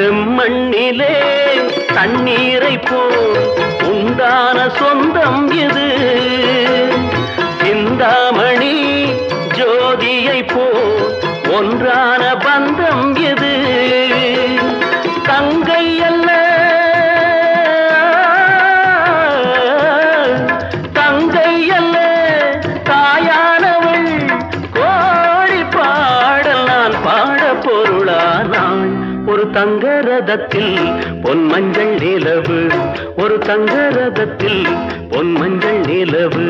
செம்மண்ணிலே தண்ணீரை போல் உண்டான சொந்தம் இது. சிந்தாமணி ஜோதியை போல் ஒன்றான பந்தம் இது. தங்கை அல்ல தங்கை அல்ல தாயானவள். கோடி பாடல் நான் பாட பொருளானாள். ஒரு தங்க ரதத்தில் பொன் மஞ்சள் நிலவு, ஒரு தங்க ரதத்தில் பொன் மஞ்சள் நிலவு.